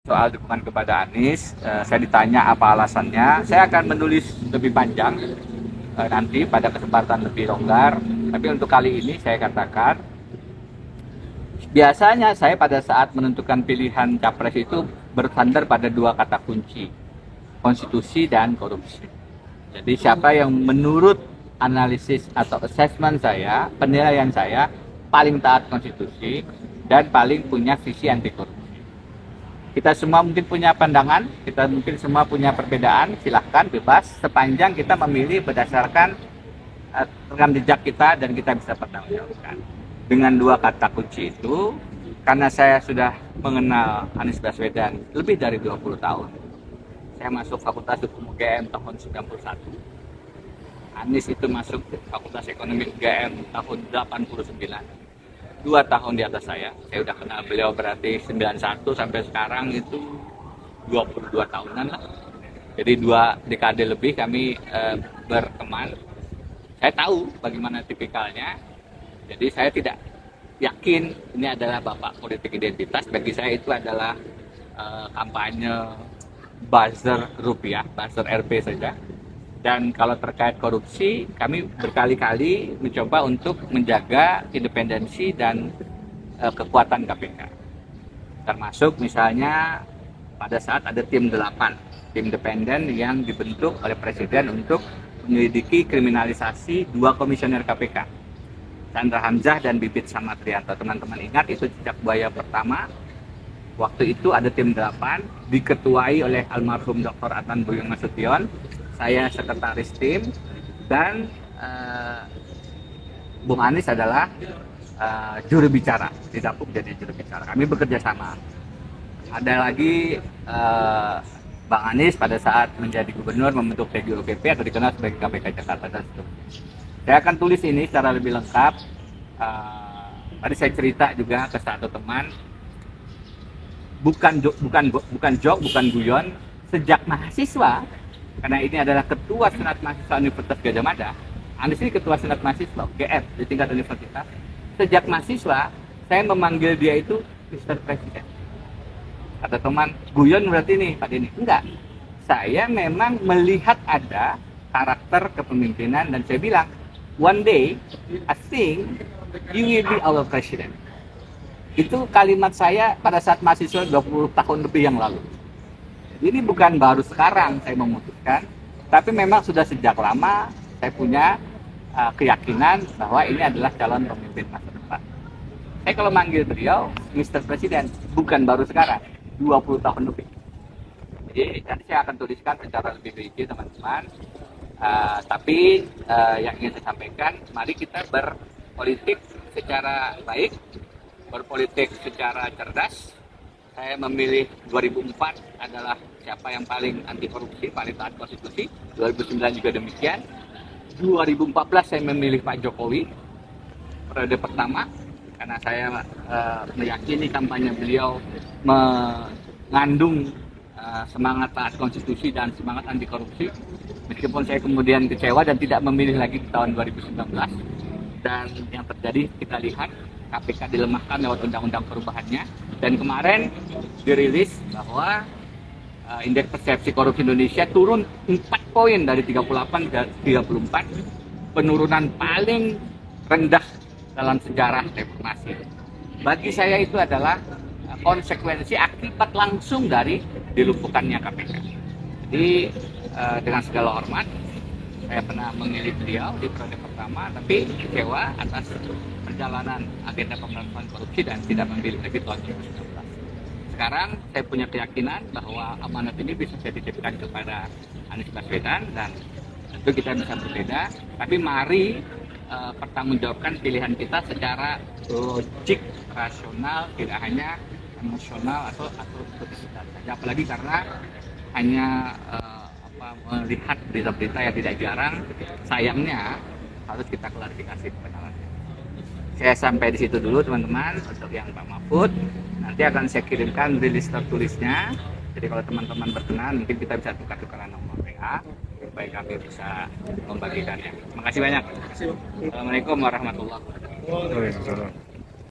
Soal dukungan kepada Anies, saya ditanya apa alasannya. Saya akan menulis lebih panjang nanti pada kesempatan lebih longgar. Tapi untuk kali ini saya katakan, biasanya saya pada saat menentukan pilihan capres itu bersandar pada dua kata kunci, konstitusi dan korupsi. Jadi siapa yang menurut analisis atau assessment saya, penilaian saya, paling taat konstitusi dan paling punya visi anti korupsi. Kita semua mungkin punya pandangan, kita mungkin semua punya perbedaan, silahkan bebas sepanjang kita memilih berdasarkan rekam jejak kita dan kita bisa pertanggungjawabkan. Dengan dua kata kunci itu, karena saya sudah mengenal Anies Baswedan lebih dari 20 tahun. Saya masuk Fakultas Hukum UGM tahun 91. Anies itu masuk Fakultas Ekonomi UGM tahun 89. 2 tahun di atas saya udah kenal beliau, berarti 91 sampai sekarang itu 22 tahunan lah. Jadi 2 dekade lebih kami berteman. Saya tahu bagaimana tipikalnya. Jadi saya tidak yakin ini adalah bapak politik identitas. Bagi saya itu adalah kampanye buzzer rupiah, buzzer RP saja. Dan kalau terkait korupsi, kami berkali-kali mencoba untuk menjaga independensi dan kekuatan KPK. Termasuk misalnya pada saat ada tim 8, tim independen yang dibentuk oleh Presiden untuk menyelidiki kriminalisasi 2 komisioner KPK, Chandra Hamzah dan Bibit Samatrianto. Teman-teman ingat itu jejak buaya pertama. Waktu itu ada tim 8 diketuai oleh almarhum Dr. Adnan Buyung Nasution. Saya sekretaris tim dan Bung Anies adalah juru bicara, didapuk jadi juru bicara. Kami bekerja sama. Ada lagi Bang Anies pada saat menjadi gubernur membentuk TGOPP atau dikenal sebagai KPK Jakarta dan seterusnya. Saya akan tulis ini secara lebih lengkap. Tadi saya cerita juga ke satu teman, bukan joke, bukan guyon. Sejak mahasiswa, karena ini adalah ketua senat mahasiswa Universitas Gadjah Mada, Anies ini ketua senat mahasiswa GF di tingkat universitas. Sejak mahasiswa saya memanggil dia itu Mr. Presiden. Kata teman, guyon berarti nih Pak Denny. Enggak, saya memang melihat ada karakter kepemimpinan dan saya bilang, one day I think you will be our president. Itu kalimat saya pada saat mahasiswa 20 tahun lebih yang lalu. Ini bukan baru sekarang saya memutuskan, tapi memang sudah sejak lama saya punya keyakinan bahwa ini adalah calon pemimpin masa depan. Saya kalau manggil beliau Mr. Presiden, bukan baru sekarang, 20 tahun lebih. Jadi nanti saya akan tuliskan secara lebih rinci teman-teman. Tapi yang ingin saya sampaikan, mari kita berpolitik secara baik, berpolitik secara cerdas. Saya memilih 2004 adalah siapa yang paling anti korupsi, paling taat konstitusi. 2009 juga demikian. 2014 saya memilih Pak Jokowi periode pertama karena saya meyakini kampanye beliau mengandung semangat taat konstitusi dan semangat anti korupsi. Meskipun saya kemudian kecewa dan tidak memilih lagi di tahun 2019. Dan yang terjadi kita lihat KPK dilemahkan lewat undang-undang perubahannya, dan kemarin dirilis bahwa indeks persepsi korupsi Indonesia turun 4 poin dari 38 ke 34, penurunan paling rendah dalam sejarah reformasi. Bagi saya itu adalah konsekuensi akibat langsung dari dilumpuhkannya KPK. Jadi dengan segala hormat, saya pernah memilih beliau di periode pertama, tapi kecewa atas perjalanan agenda pemberantasan korupsi dan tidak memilih lagi tahun 2019. Sekarang saya punya keyakinan bahwa amanat ini bisa saya titipkan kepada Anies Baswedan dan tentu kita bisa berbeda, tapi mari pertanggungjawabkan pilihan kita secara logik, rasional, tidak hanya emosional atau bersifat saja. Apalagi karena hanya melihat berita-berita yang tidak jarang, sayangnya harus kita klarifikasi kepada rakyat. Saya sampai di situ dulu teman-teman untuk yang Pak Mahfud. Nanti akan saya kirimkan rilis tertulisnya. Jadi kalau teman-teman berkenan mungkin kita bisa tukar-tukaran nomor WA supaya kami bisa membagikannya. Terima kasih banyak. Assalamualaikum warahmatullahi wabarakatuh.